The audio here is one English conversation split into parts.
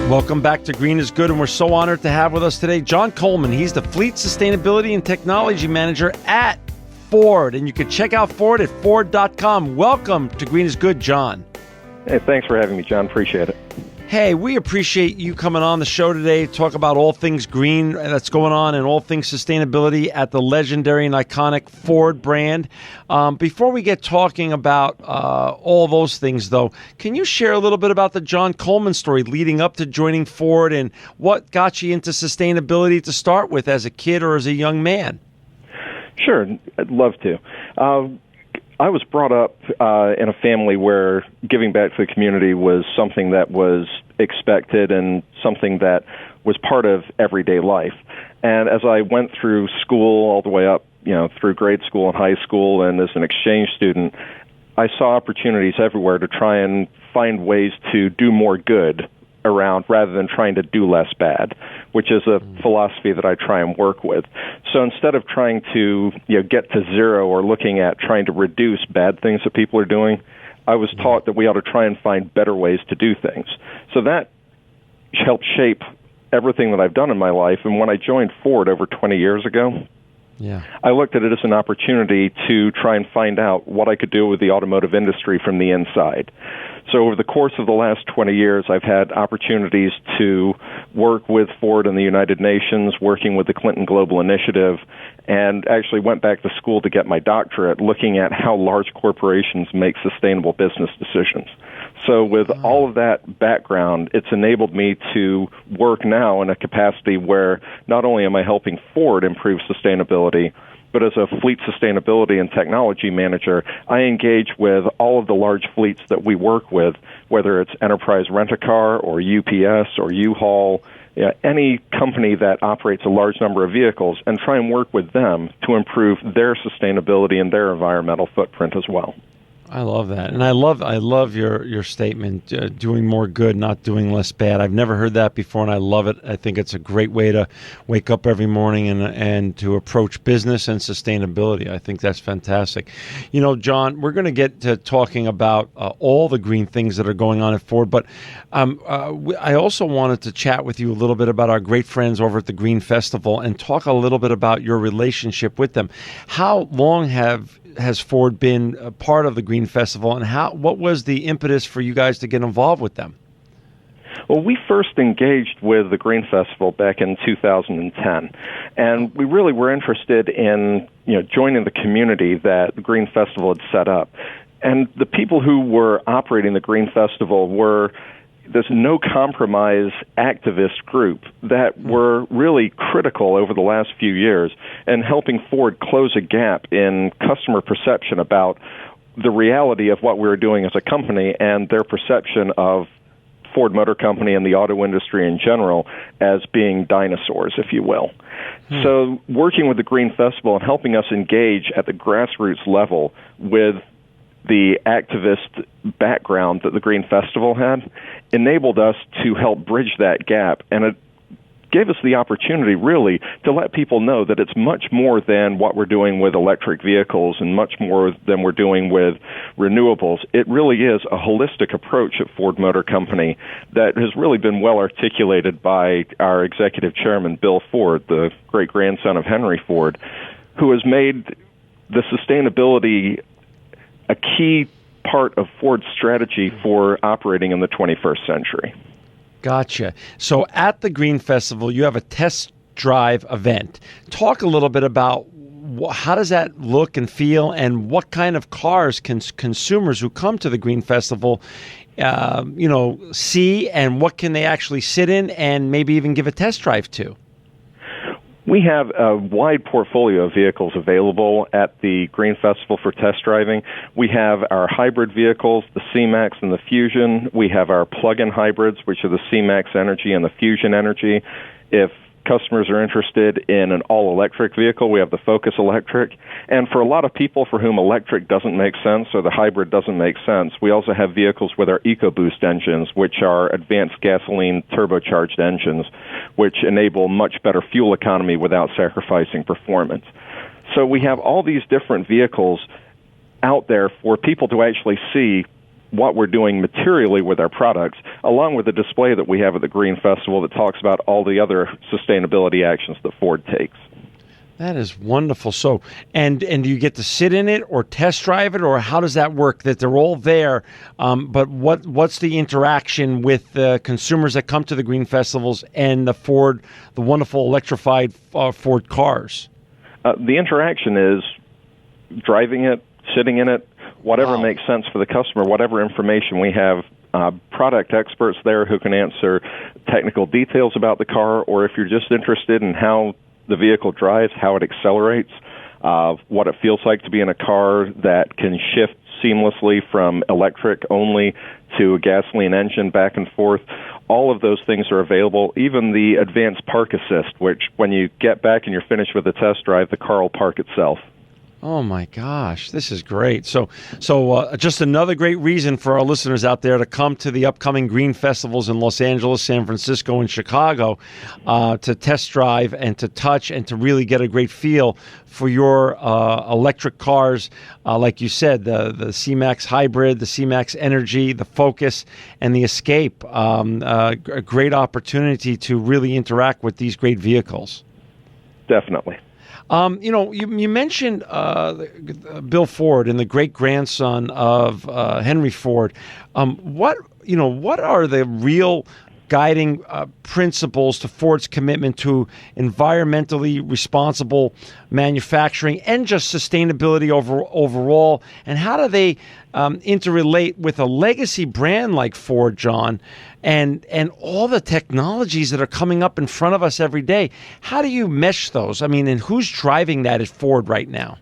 Welcome back to Green is Good, and we're so honored to have with us today John Coleman. He's the Fleet Sustainability and Technology Manager at Ford, and you can check out Ford at Ford.com. Welcome to Green is Good, John. Hey, thanks for having me, John. Appreciate it. Hey, we appreciate you coming on the show today to talk about all things green that's going on and all things sustainability at the legendary and iconic Ford brand. Before we get talking about all those things, though, can you share a little bit about the John Coleman story leading up to joining Ford and what got you into sustainability to start with as a kid or as a young man? Sure, I'd love to. I was brought up in a family where giving back to the community was something that was expected and something that was part of everyday life. And as I went through school all the way up, through grade school and high school, and as an exchange student, I saw opportunities everywhere to try and find ways to do more good around rather than trying to do less bad, which is a philosophy that I try and work with. So instead of trying to get to zero or looking at trying to reduce bad things that people are doing, I was taught that we ought to try and find better ways to do things. So that helped shape everything that I've done in my life. And when I joined Ford over 20 years ago, I looked at it as an opportunity to try and find out what I could do with the automotive industry from the inside. So over the course of the last 20 years, I've had opportunities to work with Ford and the United Nations, working with the Clinton Global Initiative, and actually went back to school to get my doctorate looking at how large corporations make sustainable business decisions. So with all of that background, it's enabled me to work now in a capacity where not only am I helping Ford improve sustainability, but as a fleet sustainability and technology manager, I engage with all of the large fleets that we work with, whether it's Enterprise Rent-A-Car or UPS or U-Haul, any company that operates a large number of vehicles, and try and work with them to improve their sustainability and their environmental footprint as well. I love that, and I love your statement, doing more good, not doing less bad. I've never heard that before, and I love it. I think it's a great way to wake up every morning and to approach business and sustainability. I think that's fantastic. John, we're going to get to talking about all the green things that are going on at Ford, but I also wanted to chat with you a little bit about our great friends over at the Green Festival and talk a little bit about your relationship with them. How long has Ford been a part of the Green Festival, and what was the impetus for you guys to get involved with them? Well, we first engaged with the Green Festival back in 2010, and we really were interested in joining the community that the Green Festival had set up. And the people who were operating the Green Festival were this no-compromise activist group that were really critical over the last few years in helping Ford close a gap in customer perception about the reality of what we were doing as a company and their perception of Ford Motor Company and the auto industry in general as being dinosaurs, if you will. So working with the Green Festival and helping us engage at the grassroots level with the activist background that the Green Festival had enabled us to help bridge that gap, and it gave us the opportunity really to let people know that it's much more than what we're doing with electric vehicles and much more than we're doing with renewables. It really is a holistic approach at Ford Motor Company that has really been well articulated by our executive chairman, Bill Ford, the great-grandson of Henry Ford, who has made the sustainability a key part of Ford's strategy for operating in the 21st century. Gotcha. So at the Green Festival, you have a test drive event. Talk a little bit about how does that look and feel, and what kind of cars can consumers who come to the Green Festival see, and what can they actually sit in and maybe even give a test drive to? We have a wide portfolio of vehicles available at the Green Festival for test driving. We have our hybrid vehicles, the C-Max and the Fusion. We have our plug-in hybrids, which are the C-Max Energy and the Fusion Energy. If customers are interested in an all-electric vehicle, we have the Focus Electric. And for a lot of people for whom electric doesn't make sense or the hybrid doesn't make sense, we also have vehicles with our EcoBoost engines, which are advanced gasoline turbocharged engines, which enable much better fuel economy without sacrificing performance. So we have all these different vehicles out there for people to actually see what we're doing materially with our products, along with the display that we have at the Green Festival that talks about all the other sustainability actions that Ford takes. That is wonderful. So, and do you get to sit in it or test drive it, or how does that work? That they're all there, but what's the interaction with the consumers that come to the Green Festivals and the wonderful electrified Ford cars? The interaction is driving it, sitting in it, whatever makes sense for the customer, whatever information we have. Product experts there who can answer technical details about the car, or if you're just interested in how the vehicle drives, how it accelerates, what it feels like to be in a car that can shift seamlessly from electric only to a gasoline engine back and forth. All of those things are available. Even the advanced park assist, which when you get back and you're finished with the test drive, the car will park itself. Oh my gosh, this is great. So just another great reason for our listeners out there to come to the upcoming Green Festivals in Los Angeles, San Francisco, and Chicago to test drive and to touch and to really get a great feel for your electric cars. Like you said, the C-Max Hybrid, the C-Max Energy, the Focus, and the Escape. A great opportunity to really interact with these great vehicles. Definitely. You mentioned Bill Ford and the great-grandson of Henry Ford. What are the real guiding principles to Ford's commitment to environmentally responsible manufacturing and just sustainability overall? And how do they interrelate with a legacy brand like Ford, John, and all the technologies that are coming up in front of us every day? How do you mesh those? I mean, and who's driving that at Ford right now?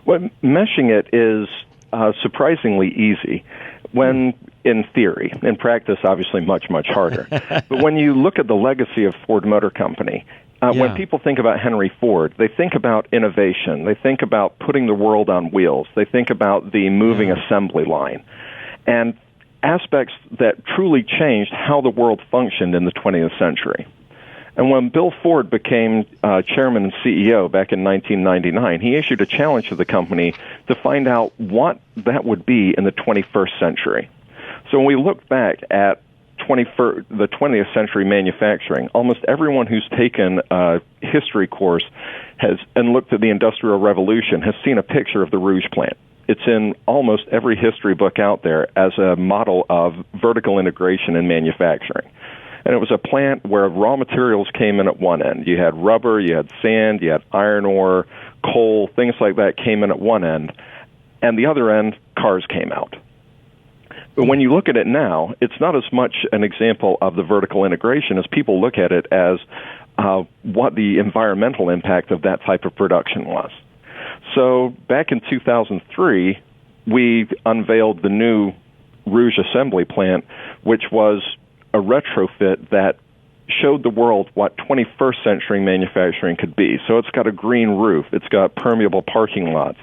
Well, meshing it is surprisingly easy when in theory. In practice, obviously much, much harder. But when you look at the legacy of Ford Motor Company, when people think about Henry Ford, they think about innovation. They think about putting the world on wheels. They think about the moving assembly line. And aspects that truly changed how the world functioned in the 20th century. And when Bill Ford became chairman and CEO back in 1999, he issued a challenge to the company to find out what that would be in the 21st century. So when we look back at the 20th century manufacturing, almost everyone who's taken a history course and looked at the Industrial Revolution has seen a picture of the Rouge plant. It's in almost every history book out there as a model of vertical integration in manufacturing. And it was a plant where raw materials came in at one end. You had rubber, you had sand, you had iron ore, coal, things like that came in at one end. And the other end, cars came out. But when you look at it now, it's not as much an example of the vertical integration as people look at it as what the environmental impact of that type of production was. So back in 2003, we unveiled the new Rouge assembly plant, which was a retrofit that showed the world what 21st century manufacturing could be. So it's got a green roof. It's got permeable parking lots.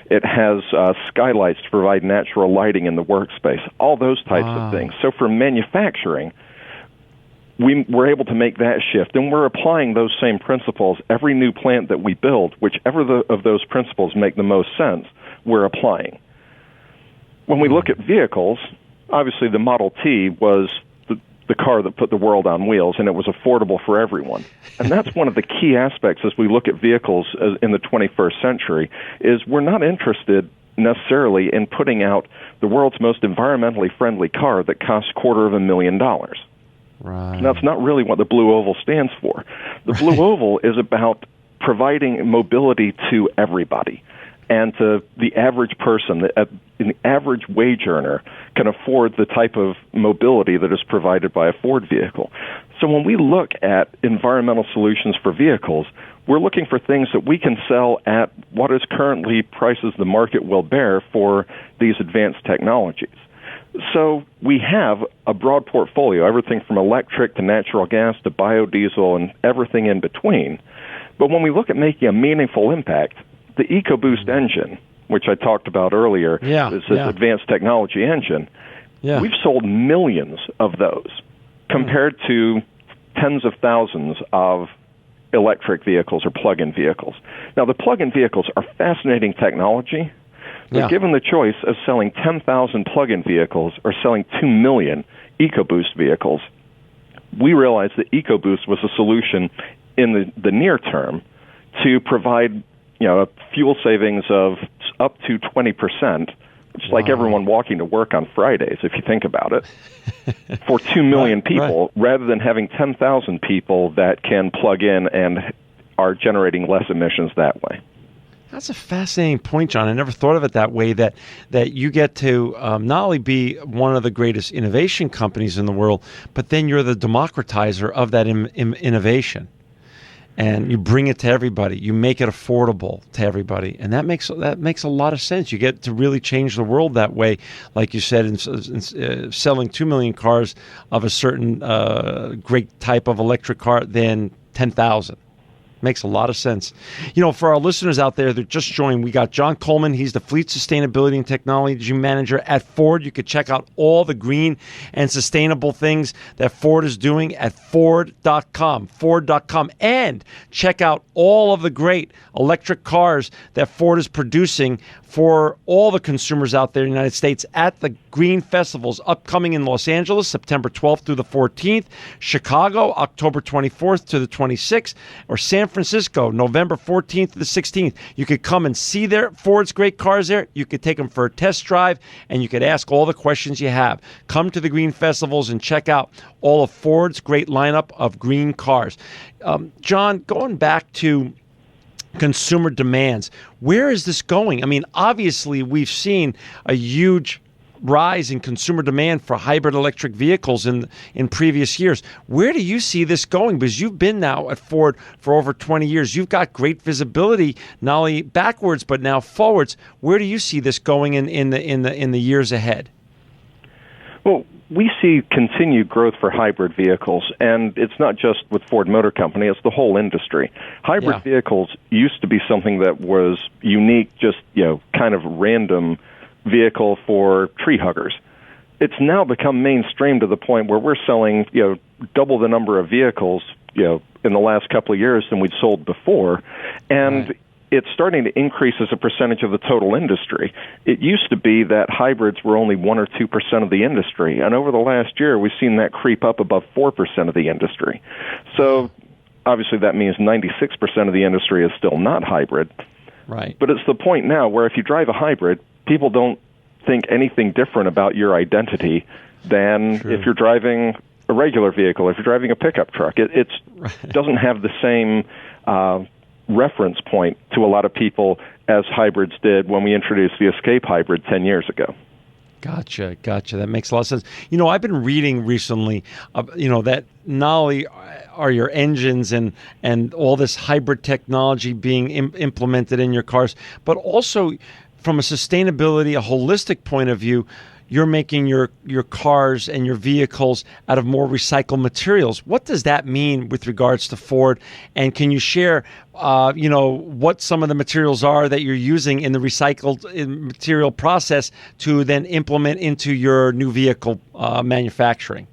It has skylights to provide natural lighting in the workspace, all those types of things. So for manufacturing, we were able to make that shift, and we're applying those same principles. Every new plant that we build, whichever of those principles make the most sense, we're applying. When we look at vehicles, obviously the Model T was the car that put the world on wheels, and it was affordable for everyone. And that's one of the key aspects as we look at vehicles in the 21st century, is we're not interested necessarily in putting out the world's most environmentally friendly car that costs $250,000. Right. And that's not really what the Blue Oval stands for. The Blue Oval is about providing mobility to everybody. And to the average person, the average wage earner can afford the type of mobility that is provided by a Ford vehicle. So when we look at environmental solutions for vehicles, we're looking for things that we can sell at what is currently prices the market will bear for these advanced technologies. So we have a broad portfolio, everything from electric to natural gas to biodiesel and everything in between. But when we look at making a meaningful impact, the EcoBoost engine, which I talked about earlier, is this advanced technology engine. Yeah. We've sold millions of those compared to tens of thousands of electric vehicles or plug-in vehicles. Now, the plug-in vehicles are fascinating technology, but given the choice of selling 10,000 plug-in vehicles or selling 2 million, EcoBoost vehicles. We realized that EcoBoost was a solution in the near term to provide a fuel savings of up to 20%, which is like everyone walking to work on Fridays, if you think about it, for 2 million people, rather than having 10,000 people that can plug in and are generating less emissions that way. That's a fascinating point, John. I never thought of it that way, that you get to not only be one of the greatest innovation companies in the world, but then you're the democratizer of that innovation. And you bring it to everybody. You make it affordable to everybody. And that makes a lot of sense. You get to really change the world that way. Like you said, in selling 2 million cars of a certain great type of electric car than 10,000. Makes a lot of sense. For our listeners out there that just joined, we got John Coleman. He's the Fleet Sustainability and Technology Manager at Ford. You could check out all the green and sustainable things that Ford is doing at Ford.com, and check out all of the great electric cars that Ford is producing for all the consumers out there in the United States at the Green Festivals upcoming in Los Angeles, September 12th through the 14th, Chicago, October 24th to the 26th, or San Francisco, November 14th to the 16th. You could come and see Ford's great cars there. You could take them for a test drive, and you could ask all the questions you have. Come to the Green Festivals and check out all of Ford's great lineup of green cars. John, going back to consumer demands, where is this going? I mean, obviously, we've seen a huge rise in consumer demand for hybrid electric vehicles in previous years. Where do you see this going? Because you've been now at Ford for over 20 years. You've got great visibility, not only backwards, but now forwards. Where do you see this going in the years ahead? Well, we see continued growth for hybrid vehicles, and it's not just with Ford Motor Company, it's the whole industry. Hybrid vehicles used to be something that was unique, just, kind of random vehicle for tree huggers. It's now become mainstream to the point where we're selling, double the number of vehicles, in the last couple of years than we'd sold before, and it's starting to increase as a percentage of the total industry. It used to be that hybrids were only 1 or 2% of the industry, and over the last year, we've seen that creep up above 4% of the industry. So, obviously, that means 96% of the industry is still not hybrid. Right. But it's the point now where if you drive a hybrid, people don't think anything different about your identity than if you're driving a regular vehicle, if you're driving a pickup truck. It doesn't have the same reference point to a lot of people as hybrids did when we introduced the Escape hybrid 10 years ago. Gotcha. That makes a lot of sense. I've been reading recently, that not only are your engines and all this hybrid technology being implemented in your cars, but also from a sustainability, a holistic point of view, you're making your cars and your vehicles out of more recycled materials. What does that mean with regards to Ford? And can you share, what some of the materials are that you're using in the recycled material process to then implement into your new vehicle manufacturing?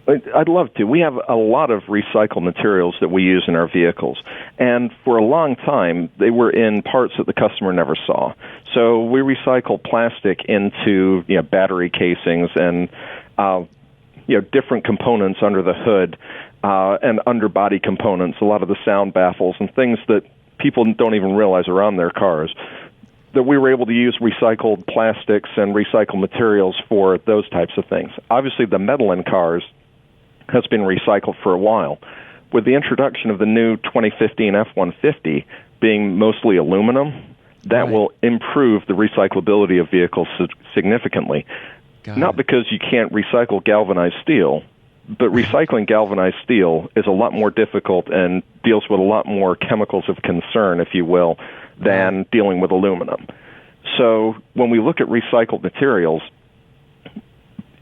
I'd love to. We have a lot of recycled materials that we use in our vehicles, and for a long time, they were in parts that the customer never saw. So we recycle plastic into battery casings and different components under the hood and underbody components, a lot of the sound baffles and things that people don't even realize are on their cars. That we were able to use recycled plastics and recycled materials for those types of things. Obviously, the metal in cars has been recycled for a while. With the introduction of the new 2015 F-150 being mostly aluminum, that will improve the recyclability of vehicles significantly. Not because you can't recycle galvanized steel, but recycling galvanized steel is a lot more difficult and deals with a lot more chemicals of concern, if you will, than dealing with aluminum. So when we look at recycled materials,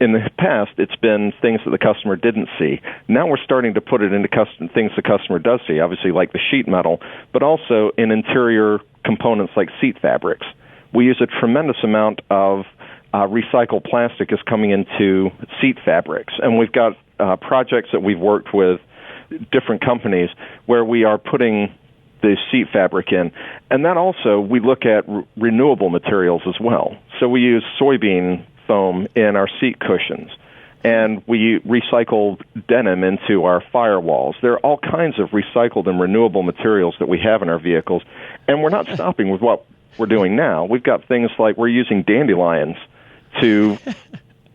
in the past, it's been things that the customer didn't see. Now we're starting to put it into things the customer does see, obviously like the sheet metal, but also in interior components like seat fabrics. We use a tremendous amount of recycled plastic is coming into seat fabrics, and we've got projects that we've worked with different companies where we are putting the seat fabric in. And that also, we look at renewable materials as well. So we use soybean foam in our seat cushions. And we recycle denim into our firewalls. There are all kinds of recycled and renewable materials that we have in our vehicles, and we're not stopping with what we're doing now. We've got things like we're using dandelions to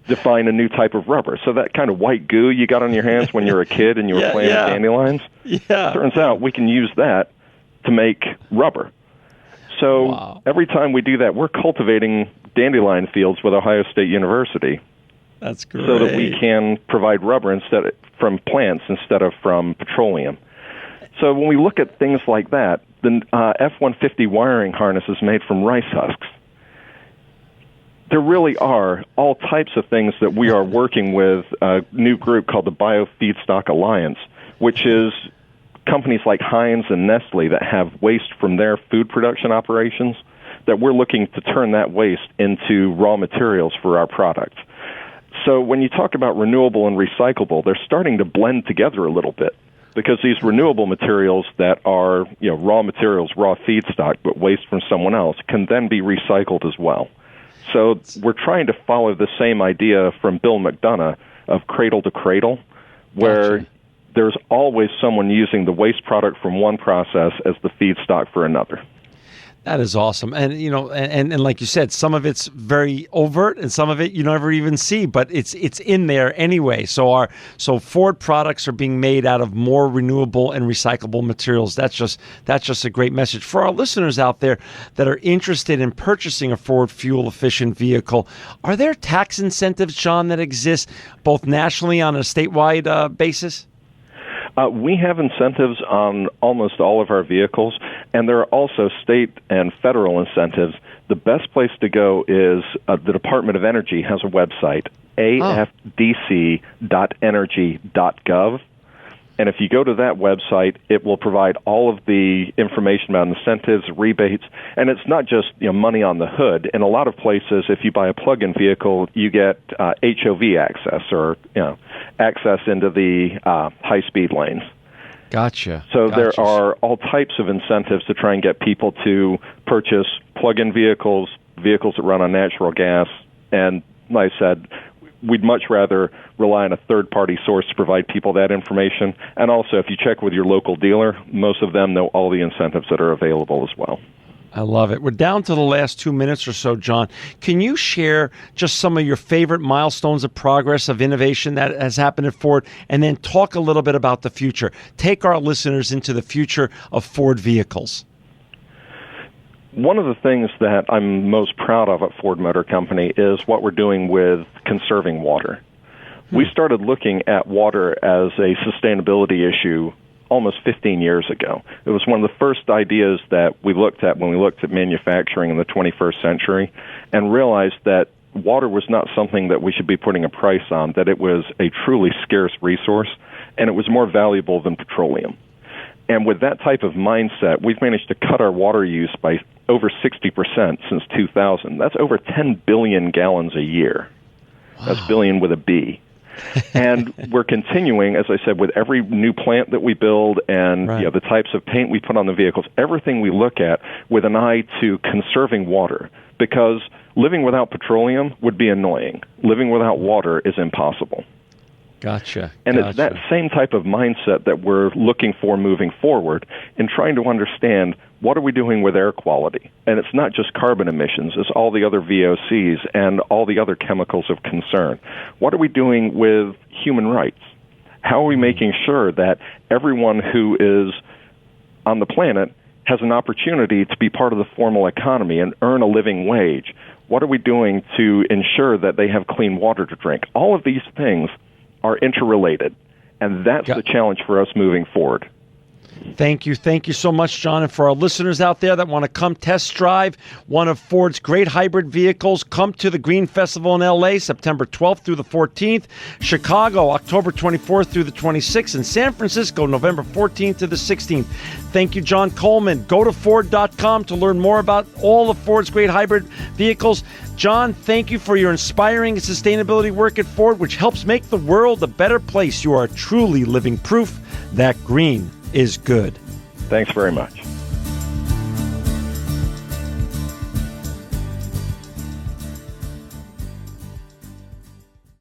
define a new type of rubber. So that kind of white goo you got on your hands when you were a kid and you were playing with dandelions, turns out we can use that to make rubber. So every time we do that, we're cultivating dandelion fields with Ohio State University. That's great. So that we can provide rubber from plants instead of from petroleum. So when we look at things like that, the F-150 wiring harness is made from rice husks. There really are all types of things that we are working with a new group called the Biofeedstock Alliance, which is companies like Heinz and Nestle that have waste from their food production operations, that we're looking to turn that waste into raw materials for our products. So when you talk about renewable and recyclable, they're starting to blend together a little bit, because these renewable materials that are, raw materials, raw feedstock, but waste from someone else, can then be recycled as well. So we're trying to follow the same idea from Bill McDonough of cradle to cradle, where there's always someone using the waste product from one process as the feedstock for another. That is awesome. And, and like you said, some of it's very overt and some of it you never even see, but it's in there anyway. So Ford products are being made out of more renewable and recyclable materials. That's just a great message for our listeners out there that are interested in purchasing a Ford fuel efficient vehicle. Are there tax incentives, John, that exist both nationally on a statewide basis? We have incentives on almost all of our vehicles, and there are also state and federal incentives. The best place to go is the Department of Energy has a website, afdc.energy.gov. And if you go to that website, it will provide all of the information about incentives, rebates, and it's not just money on the hood. In a lot of places, if you buy a plug-in vehicle, you get HOV access or access into the high-speed lanes. Gotcha. So there are all types of incentives to try and get people to purchase plug-in vehicles that run on natural gas, and like I said, we'd much rather rely on a third-party source to provide people that information. And also, if you check with your local dealer, most of them know all the incentives that are available as well. I love it. We're down to the last 2 minutes or so, John. Can you share just some of your favorite milestones of progress, of innovation that has happened at Ford, and then talk a little bit about the future? Take our listeners into the future of Ford vehicles. One of the things that I'm most proud of at Ford Motor Company is what we're doing with conserving water. We started looking at water as a sustainability issue almost 15 years ago. It was one of the first ideas that we looked at when we looked at manufacturing in the 21st century, and realized that water was not something that we should be putting a price on, that it was a truly scarce resource, and it was more valuable than petroleum. And with that type of mindset, we've managed to cut our water use by over 60% since 2000. That's over 10 billion gallons a year. Wow. That's billion with a B. And we're continuing, as I said, with every new plant that we build and the types of paint we put on the vehicles, everything we look at with an eye to conserving water, because living without petroleum would be annoying. Living without water is impossible. Gotcha. And it's that same type of mindset that we're looking for moving forward in trying to understand what are we doing with air quality. And it's not just carbon emissions, it's all the other VOCs and all the other chemicals of concern. What are we doing with human rights? How are we making sure that everyone who is on the planet has an opportunity to be part of the formal economy and earn a living wage? What are we doing to ensure that they have clean water to drink? All of these things are interrelated, and that's the challenge for us moving forward. Thank you so much, John. And for our listeners out there that want to come test drive one of Ford's great hybrid vehicles, come to the Green Festival in LA, September 12th through the 14th, Chicago, October 24th through the 26th, and San Francisco, November 14th to the 16th. Thank you, John Coleman. Go to Ford.com to learn more about all of Ford's great hybrid vehicles. John, thank you for your inspiring sustainability work at Ford, which helps make the world a better place. You are truly living proof that green is good. Thanks very much.